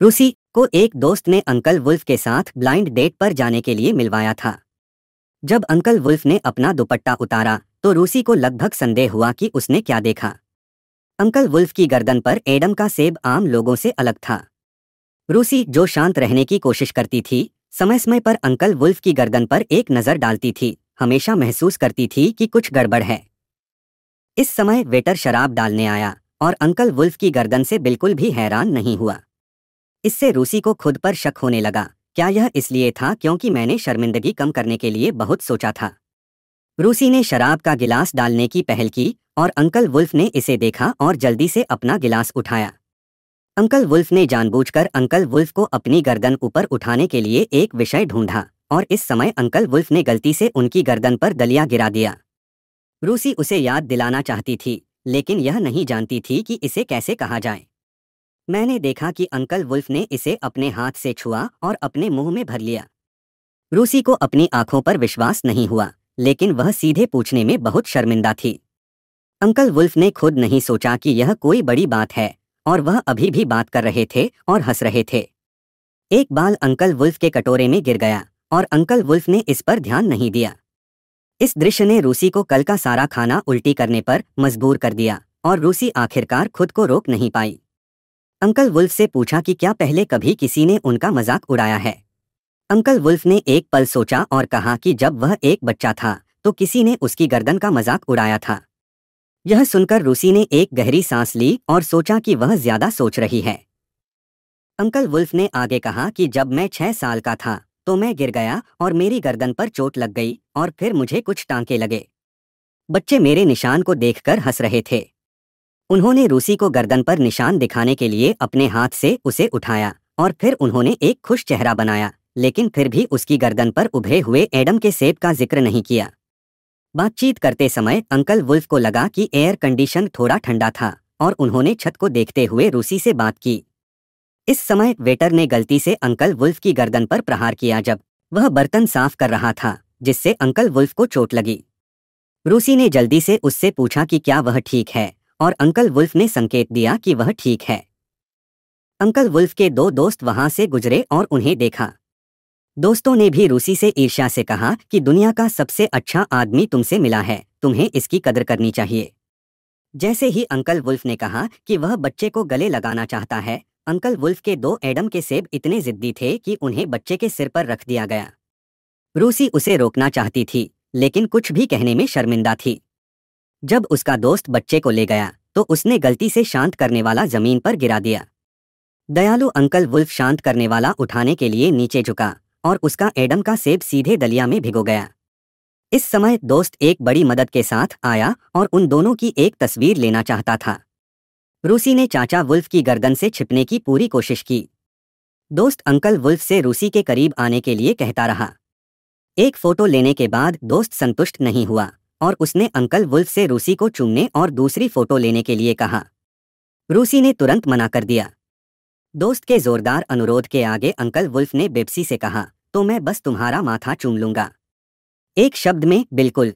रूसी को एक दोस्त ने अंकल वुल्फ के साथ ब्लाइंड डेट पर जाने के लिए मिलवाया था। जब अंकल वुल्फ ने अपना दुपट्टा उतारा तो रूसी को लगभग संदेह हुआ कि उसने क्या देखा। अंकल वुल्फ की गर्दन पर एडम का सेब आम लोगों से अलग था। रूसी, जो शांत रहने की कोशिश करती थी, समय समय पर अंकल वुल्फ की गर्दन पर एक नज़र डालती थी, हमेशा महसूस करती थी कि कुछ गड़बड़ है। इस समय वेटर शराब डालने आया और अंकल वुल्फ की गर्दन से बिल्कुल भी हैरान नहीं हुआ। इससे रूसी को खुद पर शक होने लगा। क्या यह इसलिए था क्योंकि मैंने शर्मिंदगी कम करने के लिए बहुत सोचा था? रूसी ने शराब का गिलास डालने की पहल की और अंकल वुल्फ ने इसे देखा और जल्दी से अपना गिलास उठाया। अंकल वुल्फ ने जानबूझकर अंकल वुल्फ को अपनी गर्दन ऊपर उठाने के लिए एक विषय ढूंढा और इस समय अंकल वुल्फ ने गलती से उनकी गर्दन पर दलिया गिरा दिया। रूसी उसे याद दिलाना चाहती थी, लेकिन यह नहीं जानती थी कि इसे कैसे कहा जाए। मैंने देखा कि अंकल वुल्फ ने इसे अपने हाथ से छुआ और अपने मुंह में भर लिया। रूसी को अपनी आंखों पर विश्वास नहीं हुआ, लेकिन वह सीधे पूछने में बहुत शर्मिंदा थी। अंकल वुल्फ ने खुद नहीं सोचा कि यह कोई बड़ी बात है और वह अभी भी बात कर रहे थे और हंस रहे थे। एक बाल अंकल वुल्फ के कटोरे में गिर गया और अंकल वुल्फ ने इस पर ध्यान नहीं दिया। इस दृश्य ने रूसी को कल का सारा खाना उल्टी करने पर मजबूर कर दिया और रूसी आखिरकार खुद को रोक नहीं पाई। अंकल वुल्फ से पूछा कि क्या पहले कभी किसी ने उनका मजाक उड़ाया है। अंकल वुल्फ ने एक पल सोचा और कहा कि जब वह एक बच्चा था तो किसी ने उसकी गर्दन का मजाक उड़ाया था। यह सुनकर रूसी ने एक गहरी सांस ली और सोचा कि वह ज्यादा सोच रही है। अंकल वुल्फ ने आगे कहा कि जब मैं 6 साल का था तो मैं गिर गया और मेरी गर्दन पर चोट लग गई और फिर मुझे कुछ टांके लगे। बच्चे मेरे निशान को देखकर हंस रहे थे। उन्होंने रूसी को गर्दन पर निशान दिखाने के लिए अपने हाथ से उसे उठाया और फिर उन्होंने एक खुश चेहरा बनाया, लेकिन फिर भी उसकी गर्दन पर उभरे हुए एडम के सेब का जिक्र नहीं किया। बातचीत करते समय अंकल वुल्फ को लगा कि एयर कंडीशन थोड़ा ठंडा था और उन्होंने छत को देखते हुए रूसी से बात की। इस समय वेटर ने गलती से अंकल वुल्फ की गर्दन पर प्रहार किया जब वह बर्तन साफ कर रहा था, जिससे अंकल वुल्फ को चोट लगी। रूसी ने जल्दी से उससे पूछा कि क्या वह ठीक है और अंकल वुल्फ ने संकेत दिया कि वह ठीक है। अंकल वुल्फ के 2 दोस्त वहां से गुजरे और उन्हें देखा। दोस्तों ने भी रूसी से ईर्ष्या से कहा कि दुनिया का सबसे अच्छा आदमी तुमसे मिला है, तुम्हें इसकी कदर करनी चाहिए। जैसे ही अंकल वुल्फ ने कहा कि वह बच्चे को गले लगाना चाहता है, अंकल वुल्फ के 2 एडम के सेब इतने जिद्दी थे कि उन्हें बच्चे के सिर पर रख दिया गया। रूसी उसे रोकना चाहती थी, लेकिन कुछ भी कहने में शर्मिंदा थी। जब उसका दोस्त बच्चे को ले गया तो उसने गलती से शांत करने वाला जमीन पर गिरा दिया। दयालु अंकल वुल्फ शांत करने वाला उठाने के लिए नीचे झुका और उसका एडम का सेब सीधे दलिया में भिगो गया। इस समय दोस्त एक बड़ी मदद के साथ आया और उन दोनों की एक तस्वीर लेना चाहता था। रूसी ने चाचा वुल्फ की गर्दन से छिपने की पूरी कोशिश की। दोस्त अंकल वुल्फ से रूसी के करीब आने के लिए कहता रहा। एक फोटो लेने के बाद दोस्त संतुष्ट नहीं हुआ और उसने अंकल वुल्फ से रूसी को चूमने और दूसरी फोटो लेने के लिए कहा। रूसी ने तुरंत मना कर दिया। दोस्त के जोरदार अनुरोध के आगे अंकल वुल्फ ने बेप्सी से कहा, तो मैं बस तुम्हारा माथा चूम लूंगा। एक शब्द में, बिल्कुल,